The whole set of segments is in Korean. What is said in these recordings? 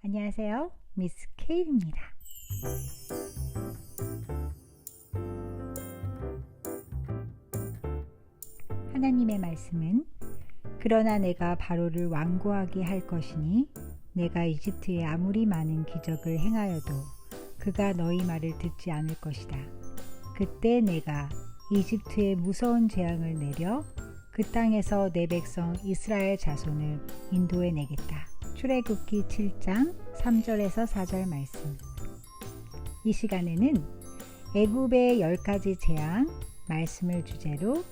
안녕하세요. 미스 케일입니다. 하나님의 말씀은 그러나 내가 바로를 완고하게 할 것이니 내가 이집트에 아무리 많은 기적을 행하여도 그가 너희 말을 듣지 않을 것이다. 그때 내가 이집트에 무서운 재앙을 내려 그 땅에서 내 백성 이스라엘 자손을 인도해 내겠다. 출애굽기 7장 3절에서 4절 말씀. 이 시간에는 애굽의 10가지 재앙 말씀을 주제로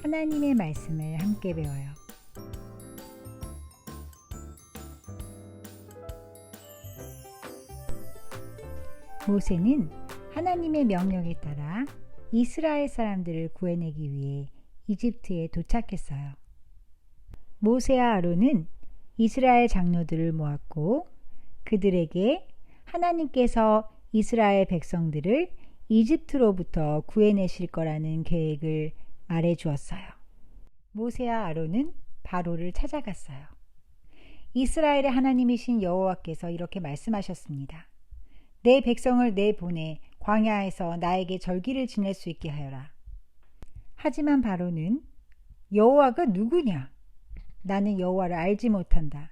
하나님의 말씀을 함께 배워요. 모세는 하나님의 명령에 따라 이스라엘 사람들을 구해내기 위해 이집트에 도착했어요. 모세와 아론은 이스라엘 장로들을 모았고 그들에게 하나님께서 이스라엘 백성들을 이집트로부터 구해내실 거라는 계획을 말해 주었어요. 모세와 아론은 바로를 찾아갔어요. 이스라엘의 하나님이신 여호와께서 이렇게 말씀하셨습니다. 내 백성을 내보내 광야에서 나에게 절기를 지낼 수 있게 하여라. 하지만 바로는 여호와가 누구냐? 나는 여호와를 알지 못한다.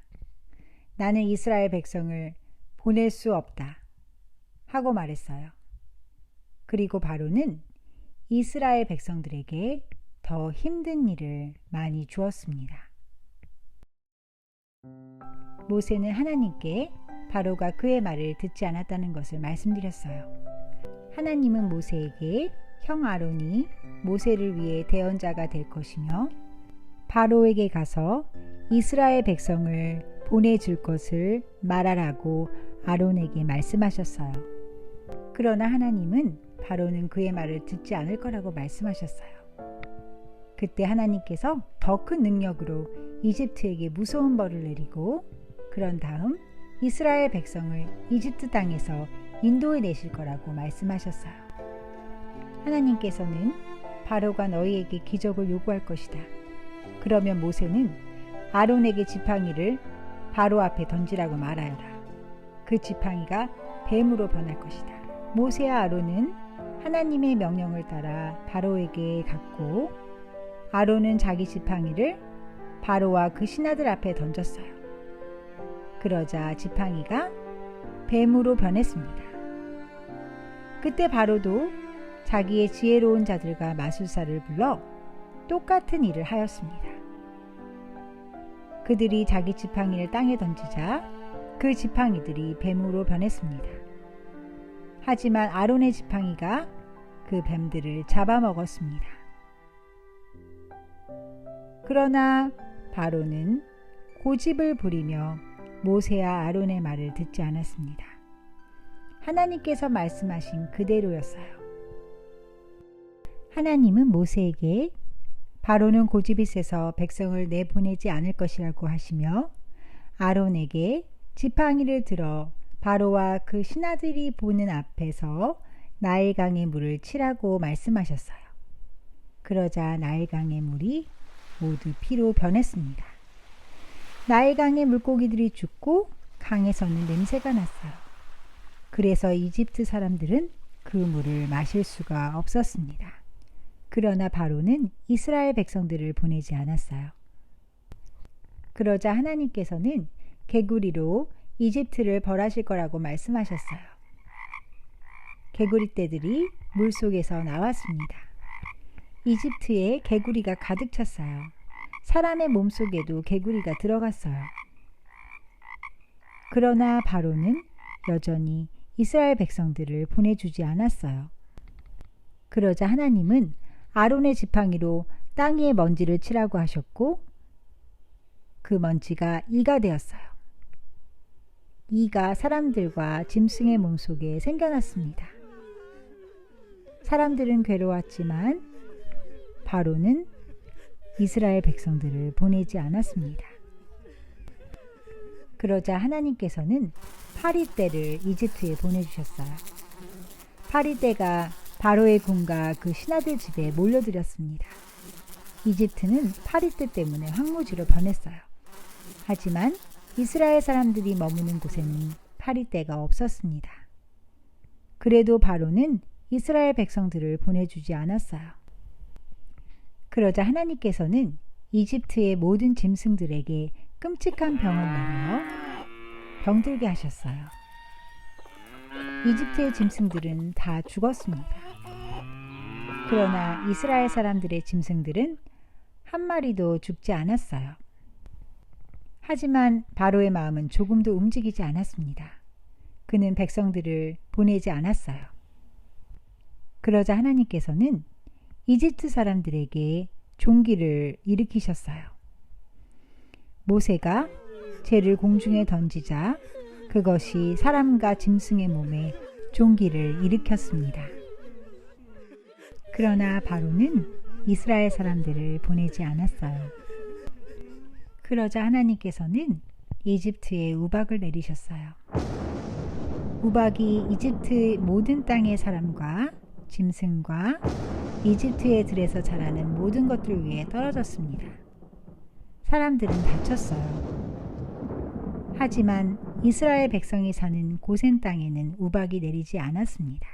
나는 이스라엘 백성을 보낼 수 없다. 하고 말했어요. 그리고 바로는 이스라엘 백성들에게 더 힘든 일을 많이 주었습니다. 모세는 하나님께 바로가 그의 말을 듣지 않았다는 것을 말씀드렸어요. 하나님은 모세에게 형 아론이 모세를 위해 대언자가 될 것이며 바로에게 가서 이스라엘 백성을 보내줄 것을 말하라고 아론에게 말씀하셨어요. 그러나 하나님은 바로는 그의 말을 듣지 않을 거라고 말씀하셨어요. 그때 하나님께서 더 큰 능력으로 이집트에게 무서운 벌을 내리고 그런 다음 이스라엘 백성을 이집트 땅에서 인도해 내실 거라고 말씀하셨어요. 하나님께서는 바로가 너희에게 기적을 요구할 것이다. 그러면 모세는 아론에게 지팡이를 바로 앞에 던지라고 말하여라. 그 지팡이가 뱀으로 변할 것이다. 모세와 아론은 하나님의 명령을 따라 바로에게 갔고 아론은 자기 지팡이를 바로와 그 신하들 앞에 던졌어요. 그러자 지팡이가 뱀으로 변했습니다. 그때 바로도 자기의 지혜로운 자들과 마술사를 불러 똑같은 일을 하였습니다. 그들이 자기 지팡이를 땅에 던지자 그 지팡이들이 뱀으로 변했습니다. 하지만 아론의 지팡이가 그 뱀들을 잡아먹었습니다. 그러나 바로는 고집을 부리며 모세와 아론의 말을 듣지 않았습니다. 하나님께서 말씀하신 그대로였어요. 하나님은 모세에게 바로는 고집이 세서 백성을 내보내지 않을 것이라고 하시며 아론에게 지팡이를 들어 바로와 그 신하들이 보는 앞에서 나일강의 물을 치라고 말씀하셨어요. 그러자 나일강의 물이 모두 피로 변했습니다. 나일강의 물고기들이 죽고 강에서는 냄새가 났어요. 그래서 이집트 사람들은 그 물을 마실 수가 없었습니다. 그러나 바로는 이스라엘 백성들을 보내지 않았어요. 그러자 하나님께서는 개구리로 이집트를 벌하실 거라고 말씀하셨어요. 개구리 떼들이 물속에서 나왔습니다. 이집트에 개구리가 가득 찼어요. 사람의 몸속에도 개구리가 들어갔어요. 그러나 바로는 여전히 이스라엘 백성들을 보내주지 않았어요. 그러자 하나님은 아론의 지팡이로 땅 위에 먼지를 치라고 하셨고 그 먼지가 이가 되었어요. 이가 사람들과 짐승의 몸속에 생겨났습니다. 사람들은 괴로웠지만 바로는 이스라엘 백성들을 보내지 않았습니다. 그러자 하나님께서는 파리떼를 이집트에 보내주셨어요. 파리떼가 바로의 군과 그 신하들 집에 몰려들었습니다. 이집트는 파리떼 때문에 황무지로 변했어요. 하지만 이스라엘 사람들이 머무는 곳에는 파리떼가 없었습니다. 그래도 바로는 이스라엘 백성들을 보내주지 않았어요. 그러자 하나님께서는 이집트의 모든 짐승들에게 끔찍한 병을 내려 병들게 하셨어요. 이집트의 짐승들은 다 죽었습니다. 그러나 이스라엘 사람들의 짐승들은 한 마리도 죽지 않았어요. 하지만 바로의 마음은 조금도 움직이지 않았습니다. 그는 백성들을 보내지 않았어요. 그러자 하나님께서는 이집트 사람들에게 종기를 일으키셨어요. 모세가 재를 공중에 던지자 그것이 사람과 짐승의 몸에 종기를 일으켰습니다. 그러나 바로는 이스라엘 사람들을 보내지 않았어요. 그러자 하나님께서는 이집트에 우박을 내리셨어요. 우박이 이집트 모든 땅의 사람과 짐승과 이집트의 들에서 자라는 모든 것들 위에 떨어졌습니다. 사람들은 다쳤어요. 하지만 이스라엘 백성이 사는 고센 땅에는 우박이 내리지 않았습니다.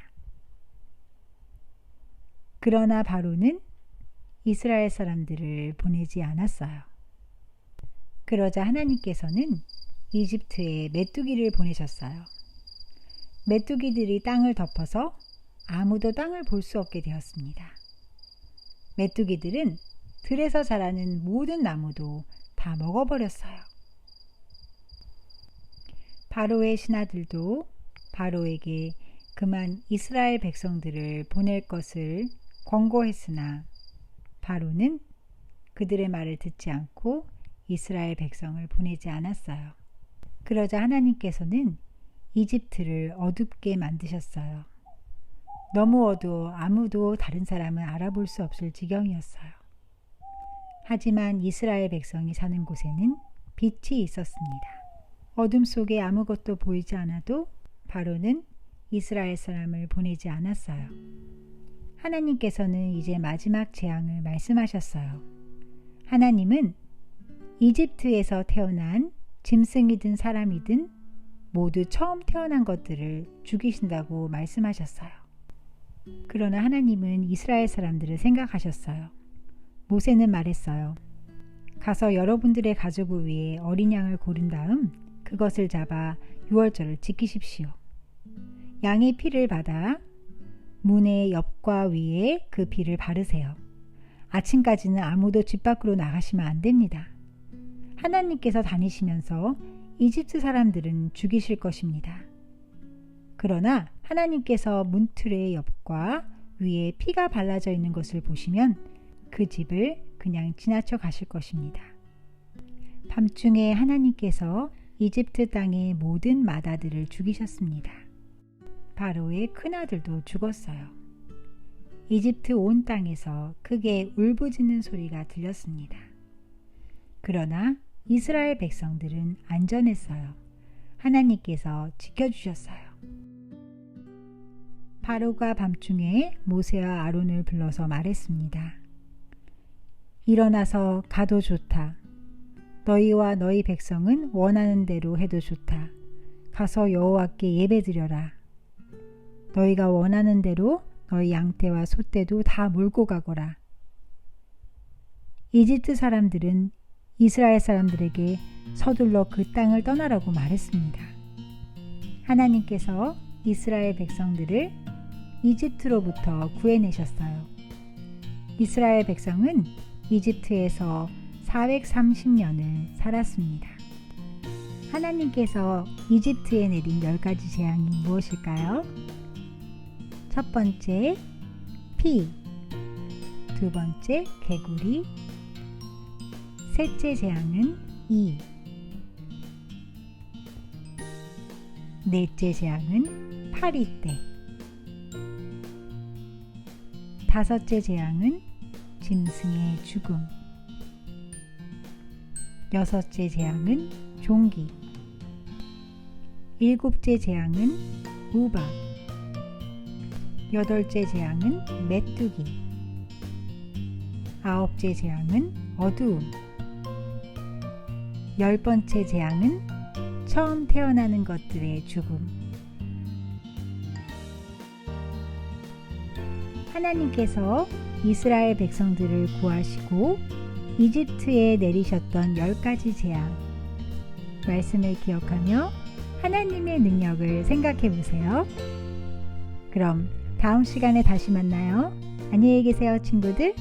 그러나 바로는 이스라엘 사람들을 보내지 않았어요. 그러자 하나님께서는 이집트에 메뚜기를 보내셨어요. 메뚜기들이 땅을 덮어서 아무도 땅을 볼 수 없게 되었습니다. 메뚜기들은 들에서 자라는 모든 나무도 다 먹어버렸어요. 바로의 신하들도 바로에게 그만 이스라엘 백성들을 보낼 것을 권고했으나 바로는 그들의 말을 듣지 않고 이스라엘 백성을 보내지 않았어요. 그러자 하나님께서는 이집트를 어둡게 만드셨어요. 너무 어두워 아무도 다른 사람을 알아볼 수 없을 지경이었어요. 하지만 이스라엘 백성이 사는 곳에는 빛이 있었습니다. 어둠 속에 아무것도 보이지 않아도 바로는 이스라엘 사람을 보내지 않았어요. 하나님께서는 이제 마지막 재앙을 말씀하셨어요. 하나님은 이집트에서 태어난 짐승이든 사람이든 모두 처음 태어난 것들을 죽이신다고 말씀하셨어요. 그러나 하나님은 이스라엘 사람들을 생각하셨어요. 모세는 말했어요. 가서 여러분들의 가족을 위해 어린 양을 고른 다음 그것을 잡아 유월절을 지키십시오. 양의 피를 받아 문의 옆과 위에 그 피를 바르세요. 아침까지는 아무도 집 밖으로 나가시면 안 됩니다. 하나님께서 다니시면서 이집트 사람들은 죽이실 것입니다. 그러나 하나님께서 문틀의 옆과 위에 피가 발라져 있는 것을 보시면 그 집을 그냥 지나쳐 가실 것입니다. 밤중에 하나님께서 이집트 땅의 모든 마다들을 죽이셨습니다. 바로의 큰아들도 죽었어요. 이집트 온 땅에서 크게 울부짖는 소리가 들렸습니다. 그러나 이스라엘 백성들은 안전했어요. 하나님께서 지켜주셨어요. 바로가 밤중에 모세와 아론을 불러서 말했습니다. 일어나서 가도 좋다. 너희와 너희 백성은 원하는 대로 해도 좋다. 가서 여호와께 예배드려라. 너희가 원하는 대로 너희 양떼와 소떼도 다 몰고 가거라. 이집트 사람들은 이스라엘 사람들에게 서둘러 그 땅을 떠나라고 말했습니다. 하나님께서 이스라엘 백성들을 이집트로부터 구해내셨어요. 이스라엘 백성은 이집트에서 430년을 살았습니다. 하나님께서 이집트에 내린 10가지 재앙이 무엇일까요? 첫 번째, 피. 두 번째, 개구리. 셋째 재앙은 이. 넷째 재앙은 파리떼. 다섯째 재앙은 짐승의 죽음. 여섯째 재앙은 종기. 일곱째 재앙은 우박. 여덟째 재앙은 메뚜기. 아홉째 재앙은 어두움. 10번째 재앙은 처음 태어나는 것들의 죽음. 하나님께서 이스라엘 백성들을 구하시고 이집트에 내리셨던 10가지 재앙. 말씀을 기억하며 하나님의 능력을 생각해 보세요. 그럼 다음 시간에 다시 만나요. 안녕히 계세요, 친구들.